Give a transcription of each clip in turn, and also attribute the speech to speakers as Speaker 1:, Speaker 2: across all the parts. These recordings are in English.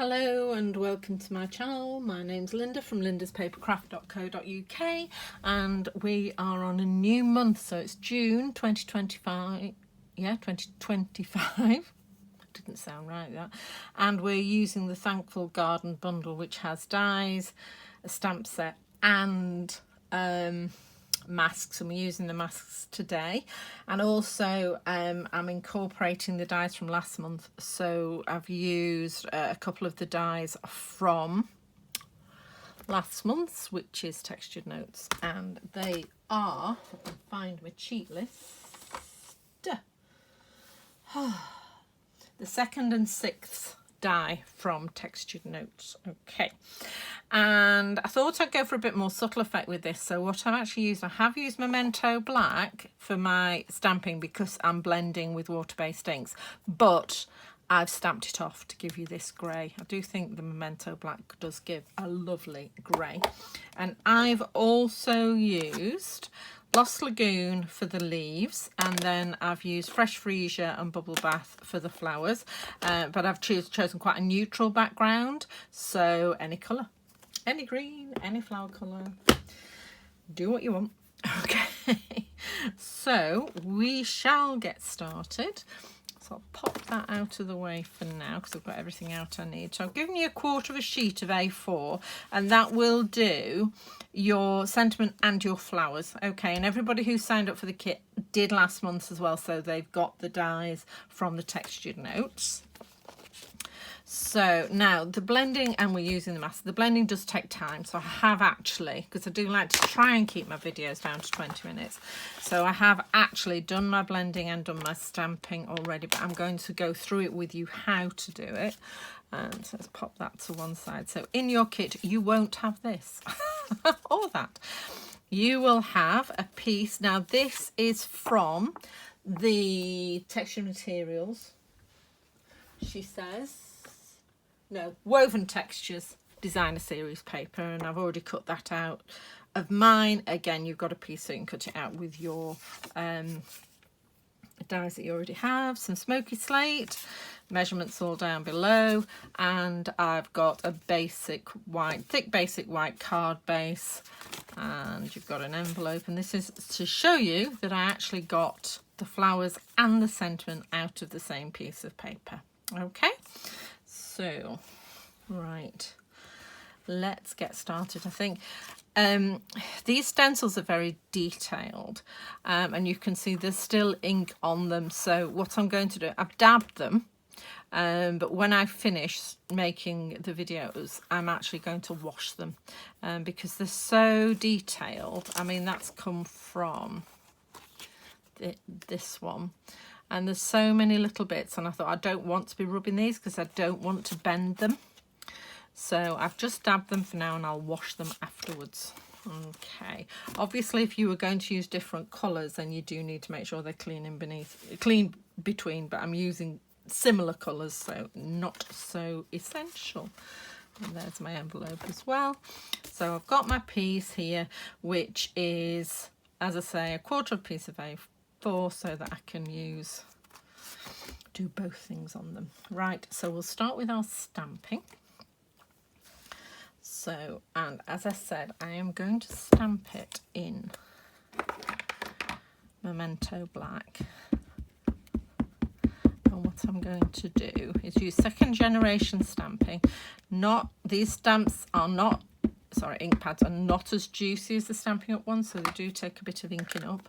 Speaker 1: Hello and welcome to my channel. My name's Linda from lindaspapercraft.co.uk and we are on a new month, so it's June 2025. Yeah, 2025. Didn't sound right, that. And we're using the Thankful Garden bundle, which has dies, a stamp set and masks, and we're using the masks today. And also I'm incorporating the dies from last month, so I've used a couple of the dies from last month's, which is Textured Notes, and they are, if I can find my cheat list, the 2nd and 6th die from Textured Notes. Okay, and I thought I'd go for a bit more subtle effect with this. So what I've actually used, I have used Memento Black for my stamping because I'm blending with water-based inks, but I've stamped it off to give you this grey. I do think the Memento Black does give a lovely grey. And I've also used Lost Lagoon for the leaves, and then I've used Fresh Freesia and Bubble Bath for the flowers, but I've chosen quite a neutral background, so any colour, any green, any flower colour, do what you want. Okay, so we shall get started. So I'll pop that out of the way for now because I've got everything out I need. So I've given you a quarter of a sheet of A4, and that will do your sentiment and your flowers. Okay, and everybody who signed up for the kit did last month as well, so they've got the dies from the Textured Notes. So now the blending, and we're using the mask, the blending does take time, so I have actually, because I do like to try and keep my videos down to 20 minutes, so I have actually done my blending and done my stamping already, but I'm going to go through it with you how to do it. And so let's pop that to one side. So in your kit you won't have this or that. You will have a piece. Now this is from the Texture Materials, she says, no, Woven Textures Designer Series paper, and I've already cut that out of mine. Again, you've got a piece so you can cut it out with your dies that you already have. Some Smoky Slate, measurements all down below, and I've got a basic white, thick basic white card base, and you've got an envelope, and this is to show you that I actually got the flowers and the sentiment out of the same piece of paper. Okay, so right, let's get started. I think these stencils are very detailed, and you can see there's still ink on them, so what I'm going to do, I've dabbed them, but when I finish making the videos I'm actually going to wash them, because they're so detailed. I mean, that's come from this one, and there's so many little bits, and I thought I don't want to be rubbing these because I don't want to bend them. So I've just dabbed them for now, and I'll wash them afterwards. Okay, obviously if you were going to use different colours, then you do need to make sure they're clean in clean between, but I'm using similar colours, so not so essential. And there's my envelope as well. So I've got my piece here, which is, as I say, a quarter of a piece of A4, so that I can do both things on them. Right, so we'll start with our stamping. So, and as I said, I am going to stamp it in Memento Black. And what I'm going to do is use 2nd generation stamping. These stamps are not, sorry, ink pads are not as juicy as the Stampin' Up ones, so they do take a bit of inking up.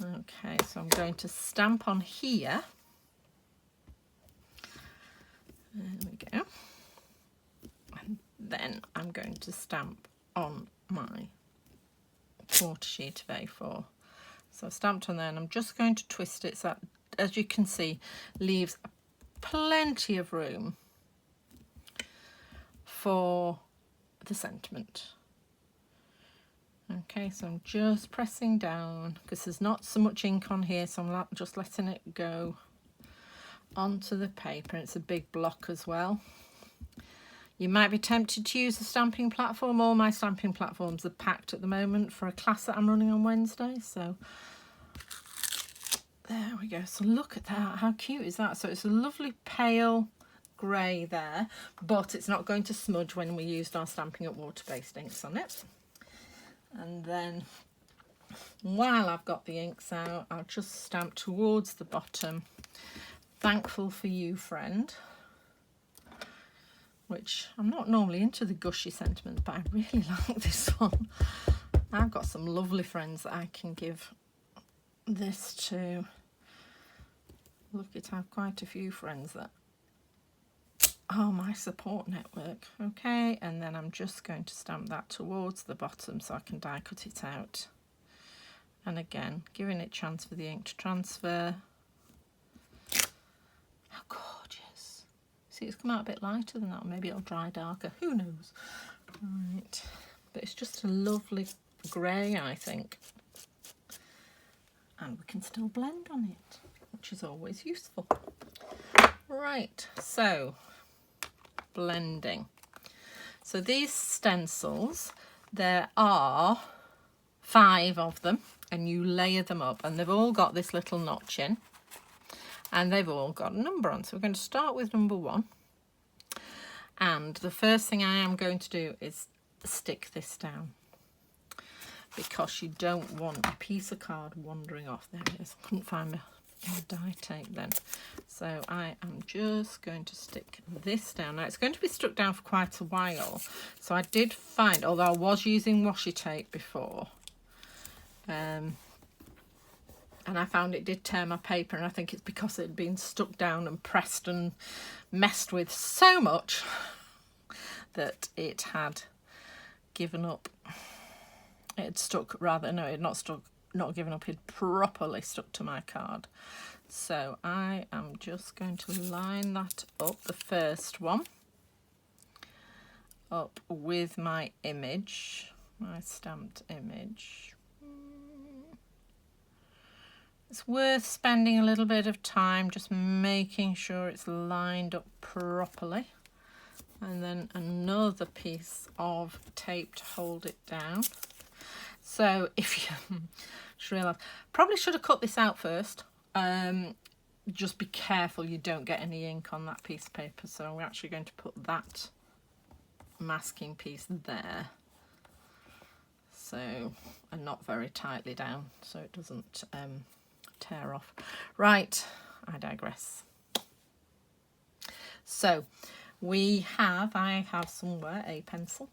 Speaker 1: Okay, so I'm going to stamp on here. There we go. And then I'm going to stamp on my quarter sheet of A4. So I've stamped on there, and I'm just going to twist it so that, as you can see, leaves plenty of room for the sentiment. Okay, so I'm just pressing down because there's not so much ink on here, so I'm just letting it go onto the paper. It's a big block as well. You might be tempted to use a stamping platform. All my stamping platforms are packed at the moment for a class that I'm running on Wednesday, so there we go. So look at that, how cute is that? So it's a lovely pale grey there, but it's not going to smudge when we used our Stampin' Up water-based inks on it. And then while I've got the inks out, I'll just stamp towards the bottom, Thankful for You, Friend, which I'm not normally into the gushy sentiments, but I really like this one. I've got some lovely friends that I can give this to. Look, I have quite a few friends that are my support network. Okay, and then I'm just going to stamp that towards the bottom so I can die cut it out. And again, giving it a chance for the ink to transfer. How gorgeous. See, it's come out a bit lighter than that. Maybe it'll dry darker. Who knows? Right. But it's just a lovely grey, I think. And we can still blend on it, which is always useful. Right, so blending. So these stencils, there are 5 of them, and you layer them up, and they've all got this little notch in, and they've all got a number on. So we're going to start with number 1, and the first thing I am going to do is stick this down, because you don't want a piece of card wandering off. There it is. I couldn't find my dye tape then. So I am just going to stick this down. Now it's going to be stuck down for quite a while. So I did find, although I was using washi tape before, and I found it did tear my paper, and I think it's because it had been stuck down and pressed and messed with so much that it had given up. It had stuck, rather, no, it had not stuck, not given up, it properly stuck to my card. So I am just going to line that up, the first one, up with my image, my stamped image. It's worth spending a little bit of time just making sure it's lined up properly. And then another piece of tape to hold it down. So if you just realise, probably should have cut this out first. Just be careful you don't get any ink on that piece of paper. So we're actually going to put that masking piece there. So, and not very tightly down so it doesn't tear off. Right, I digress. So I have somewhere a pencil,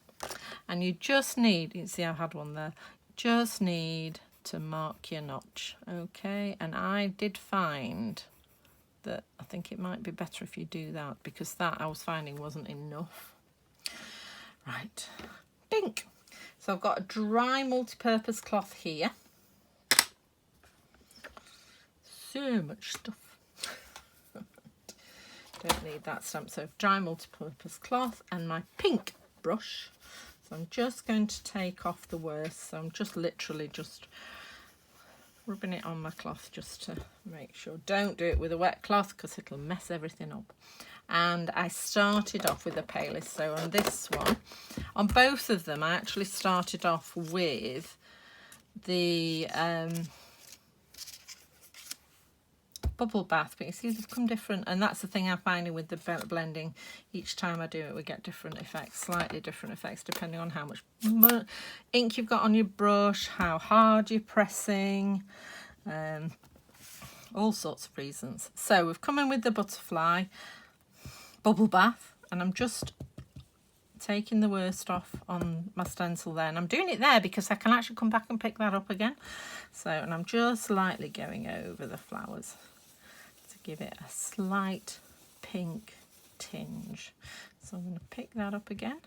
Speaker 1: and you just need, you see I had one there, just need to mark your notch. Okay, and I did find that I think it might be better if you do that, because that I was finding wasn't enough. Right, pink. So I've got a dry multi-purpose cloth here. So much stuff. Don't need that stamp. So dry multi-purpose cloth and my pink brush. So I'm just going to take off the worst. So I'm just literally just rubbing it on my cloth just to make sure. Don't do it with a wet cloth because it'll mess everything up. And I started off with a Paperless. So on this one, on both of them, I actually started off with the bubble bath, but you see they've come different, and that's the thing I'm finding with the blending. Each time I do it, we get different effects, slightly different effects, depending on how much ink you've got on your brush, how hard you're pressing, all sorts of reasons. So we've come in with the butterfly bubble bath, and I'm just taking the worst off on my stencil there, and I'm doing it there because I can actually come back and pick that up again. So, and I'm just lightly going over the flowers to give it a slight pink tinge. So I'm going to pick that up again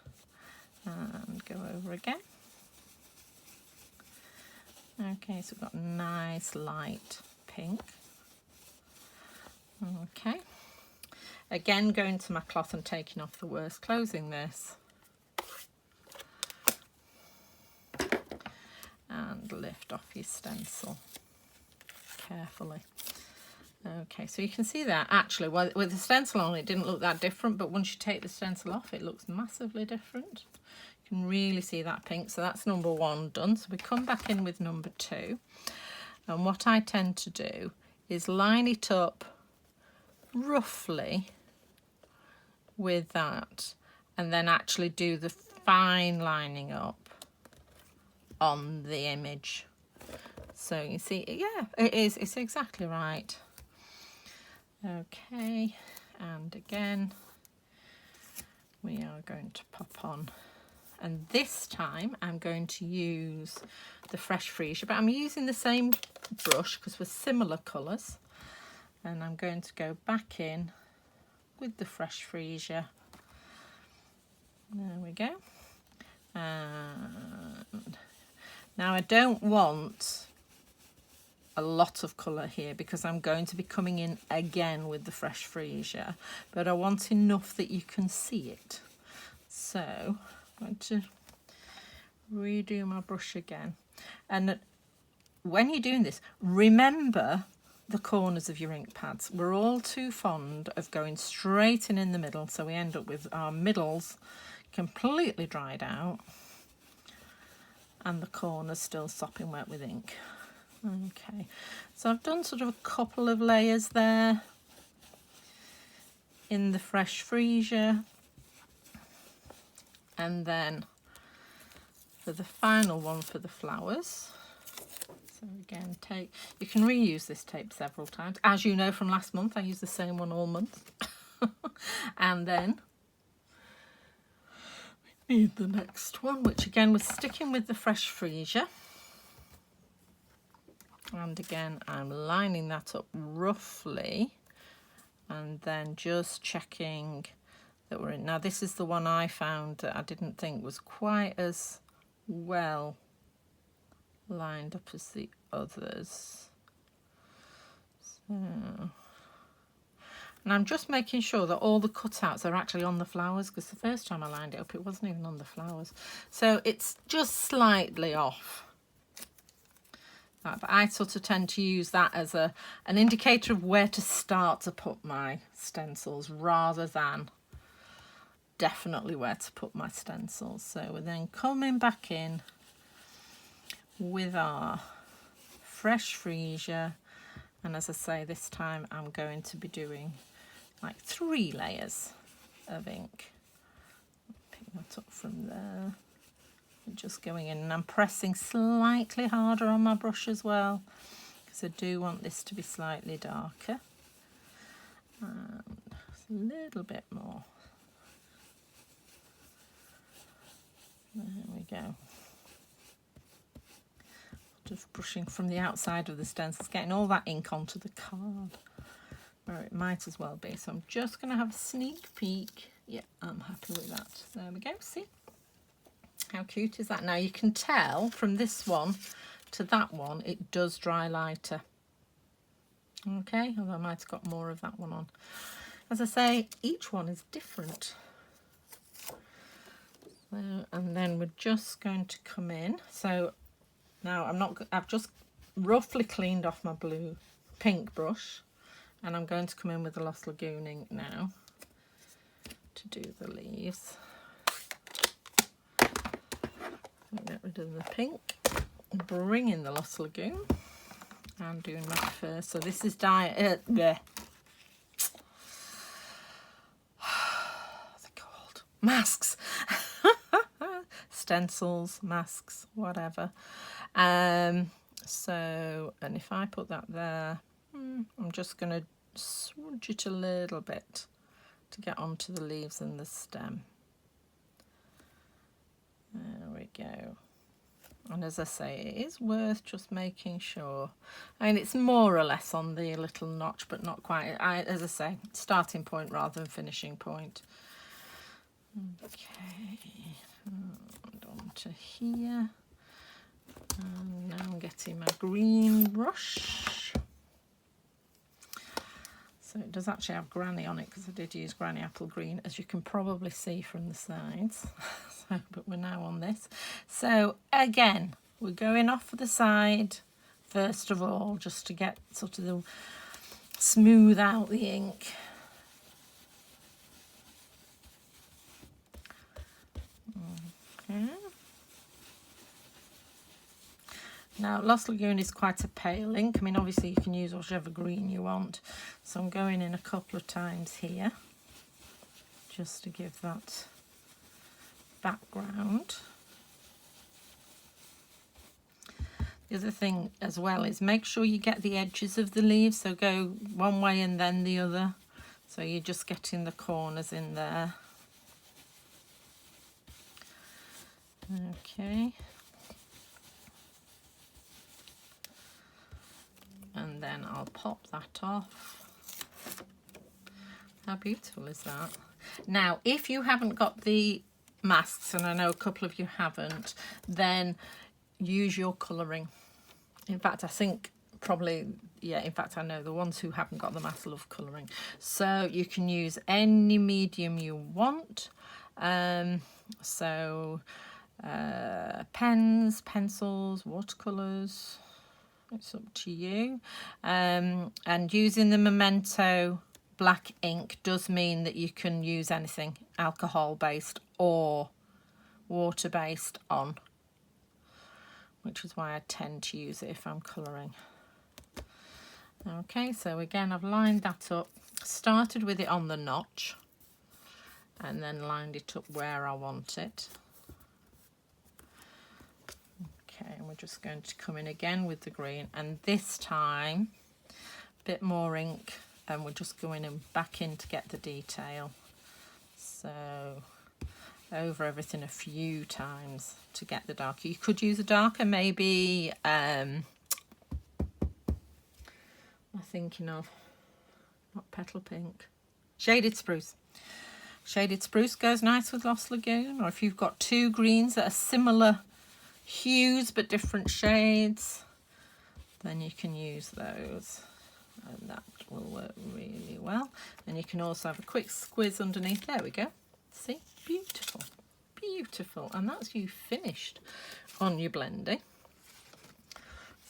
Speaker 1: and go over again. Okay, so we've got nice light pink. Okay, again going to my cloth and taking off the worst, closing this and lift off your stencil carefully. Okay, so you can see that actually, well, with the stencil on it didn't look that different, but once you take the stencil off it looks massively different. You can really see that pink. So that's number 1 done. So we come back in with number 2, and what I tend to do is line it up roughly with that, and then actually do the fine lining up on the image. So you see, yeah, it's exactly right. Okay, and again we are going to pop on, and this time I'm going to use the Fresh Freesia, but I'm using the same brush because we're similar colours, and I'm going to go back in with the Fresh Freesia. There we go. And now I don't want a lot of colour here because I'm going to be coming in again with the Fresh Freesia, but I want enough that you can see it. So I'm going to redo my brush again, and when you're doing this, remember the corners of your ink pads. We're all too fond of going straight in the middle, so we end up with our middles completely dried out and the corners still sopping wet with ink. Okay, so I've done sort of a couple of layers there in the Fresh Freesia, and then for the final one for the flowers, so again, tape. You can reuse this tape several times. As you know from last month, I use the same one all month. And then we need the next one, which again was sticking with the Fresh Freesia. And again, I'm lining that up roughly, and then just checking that we're in. Now this is the one I found that I didn't think was quite as well lined up as the others. So, and I'm just making sure that all the cutouts are actually on the flowers, because the first time I lined it up it wasn't even on the flowers, so it's just slightly off. But I sort of tend to use that as an indicator of where to start to put my stencils, rather than definitely where to put my stencils. So we're then coming back in with our Fresh Freesia, and as I say, this time I'm going to be doing like 3 layers of ink. Pick that up from there. Just going in, and I'm pressing slightly harder on my brush as well, because I do want this to be slightly darker, and a little bit more. There we go. Just brushing from the outside of the stencils, getting all that ink onto the card where it might as well be. So I'm just going to have a sneak peek. Yeah, I'm happy with that. There we go. See? How cute is that? Now you can tell from this one to that one, it does dry lighter. Okay, although I might have got more of that one on. As I say, each one is different. So, and then we're just going to come in. So now I've just roughly cleaned off my pink brush, and I'm going to come in with the Lost Lagooning now to do the leaves. Get rid of the pink, bring in the Lost Lagoon, and doing my first. So this is they're called masks. Stencils, masks, whatever. So, and if I put that there, I'm just going to swudge it a little bit to get onto the leaves and the stem. There we go. And as I say, it is worth just making sure. I mean, it's more or less on the little notch, but not quite. As I say, starting point rather than finishing point. Okay, and on to here. And now I'm getting my green brush. So it does actually have Granny on it, because I did use Granny Apple Green, as you can probably see from the sides. So, but we're now on this. So again, we're going off for the side first of all, just to get sort of the smooth out the ink. Okay. Now, Lost Lagoon is quite a pale ink. I mean, obviously you can use whichever green you want. So I'm going in a couple of times here, just to give that background. The other thing as well is make sure you get the edges of the leaves, so go one way and then the other, so you're just getting the corners in there. Okay, and then I'll pop that off. How beautiful is that? Now, if you haven't got the masks, and I know a couple of you haven't, then use your colouring. In fact, I think probably, yeah, in fact, I know the ones who haven't got the mask love colouring. So you can use any medium you want. Pens, pencils, watercolours, it's up to you. And using the Memento black ink does mean that you can use anything alcohol based or water based on, which is why I tend to use it if I'm colouring. Okay, so again, I've lined that up, started with it on the notch, and then lined it up where I want it. Okay, and we're just going to come in again with the green, and this time a bit more ink, and we're just going in back in to get the detail. So over everything a few times to get the darker. You could use a darker, maybe I'm thinking of, not petal pink, shaded spruce. Shaded spruce goes nice with Lost Lagoon, or if you've got two greens that are similar hues but different shades, then you can use those, and that will work really well. And you can also have a quick squiz underneath. There we go. See, beautiful, beautiful. And that's you finished on your blending.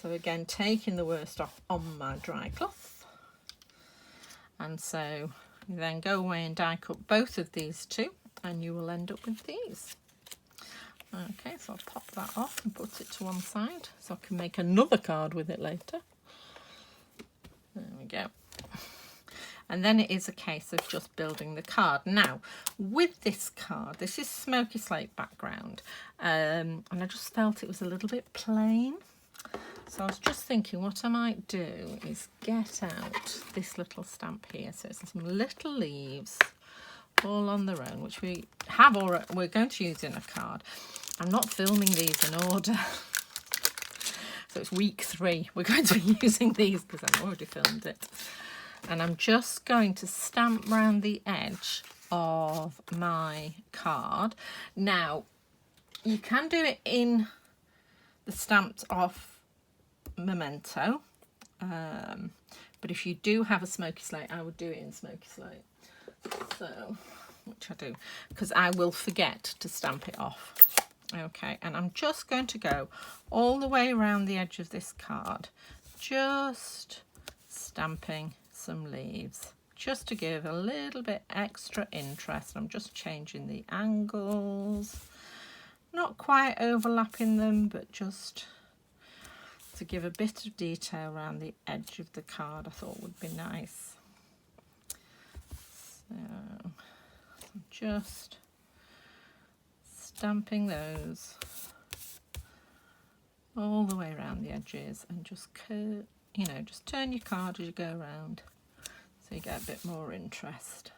Speaker 1: So again, taking the worst off on my dry cloth, and so you then go away and die cut both of these two, and you will end up with these. Okay, so I'll pop that off and put it to one side so I can make another card with it later. There we go. And then it is a case of just building the card. Now, with this card, this is Smoky Slate background, and I just felt it was a little bit plain. So I was just thinking what I might do is get out this little stamp here. So it's some little leaves all on their own, which we have already, we're going to use in a card. I'm not filming these in order. So it's week 3. We're going to be using these because I've already filmed it. And I'm just going to stamp around the edge of my card. Now, you can do it in the stamped off Memento. But if you do have a Smoky Slate, I would do it in Smoky Slate. So, which I do, because I will forget to stamp it off. Okay, and I'm just going to go all the way around the edge of this card, just stamping some leaves, just to give a little bit extra interest. I'm just changing the angles, not quite overlapping them, but just to give a bit of detail around the edge of the card I thought would be nice. So I'm just stamping those all the way around the edges, and just just turn your card as you go around so you get a bit more interest.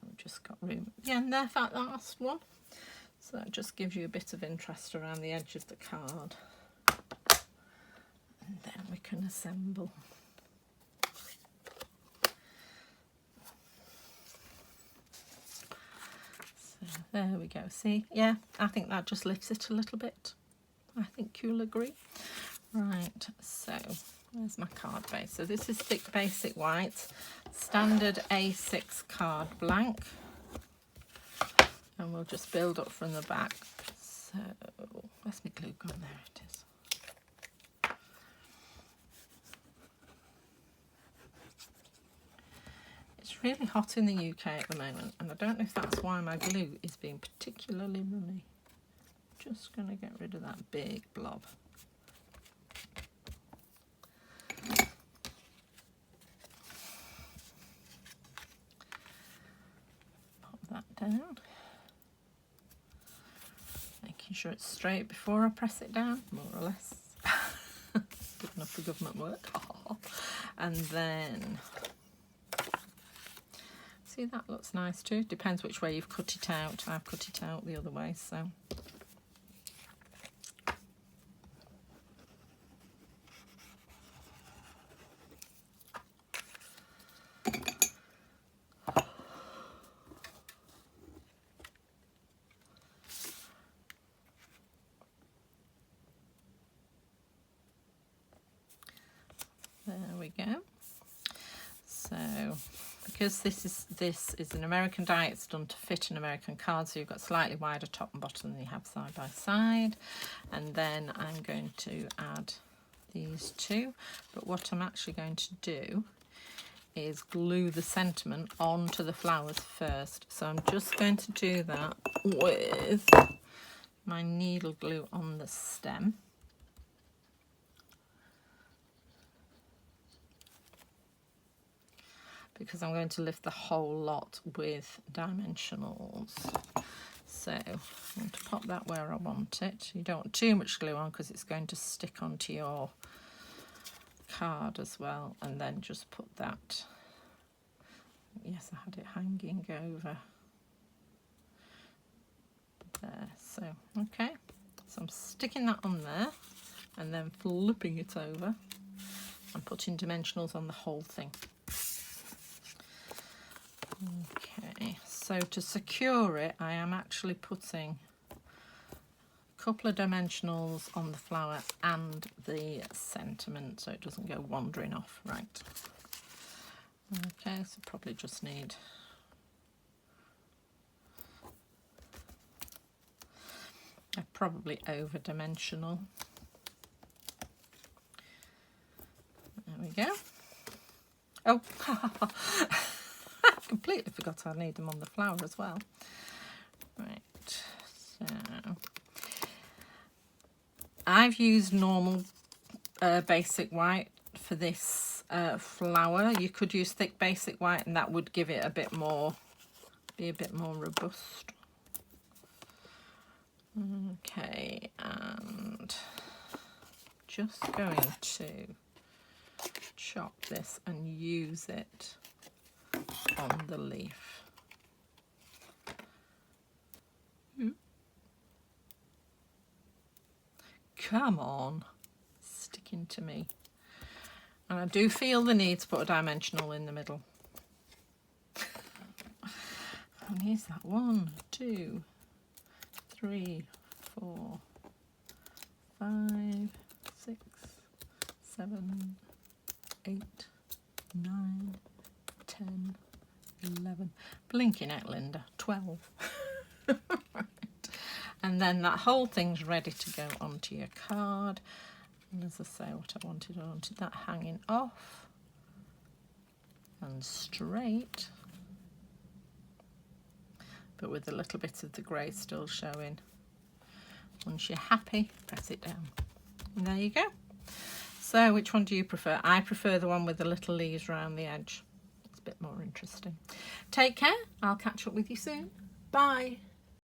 Speaker 1: We've just got room at the end there for that last one, so that just gives you a bit of interest around the edge of the card. And then we can assemble. So there we go. See, yeah, I think that just lifts it a little bit. I think you'll agree. Right, so there's my card base. So this is Thick Basic White, standard A6 card blank. And we'll just build up from the back. So, where's my glue gun? There it is. It's really hot in the UK at the moment, and I don't know if that's why my glue is being particularly runny. Just going to get rid of that big blob. sure it's straight before I press it down, more or less. Good enough for government work. And then, see, that looks nice too. Depends which way you've cut it out. I've cut it out the other way, so. There we go. So because this is an American die, it's done to fit an American card, so you've got slightly wider top and bottom than you have side by side. And then I'm going to add these two, but what I'm actually going to do is glue the sentiment onto the flowers first. So I'm just going to do that with my needle glue on the stem. Because I'm going to lift the whole lot with dimensionals. So I'm going to pop that where I want it. You don't want too much glue on because it's going to stick onto your card as well. And then just put that, yes, I had it hanging over there. So, okay. So I'm sticking that on there and then flipping it over and putting dimensionals on the whole thing. Okay, so to secure it, I am actually putting a couple of dimensionals on the flower and the sentiment so it doesn't go wandering off. Right. Okay, so probably just need a probably over dimensional. There we go. Oh, completely forgot I need them on the flower as well. Right, so I've used normal basic white for this flower. You could use thick basic white and that would give it a bit more, be a bit more robust. Okay, and just going to chop this and use it on the leaf. Come on, sticking to me. And I do feel the need to put a dimensional in the middle. And here's that 1, 2, 3, 4, 5, 6, 7, 8, 9, 10, 11. Blinking out, Linda. 12. Right. And then that whole thing's ready to go onto your card. And as I say, what I wanted that hanging off and straight, but with a little bit of the grey still showing. Once you're happy, press it down. And there you go. So which one do you prefer? I prefer the one with the little leaves around the edge. It's a bit more interesting. Take care. I'll catch up with you soon. Bye.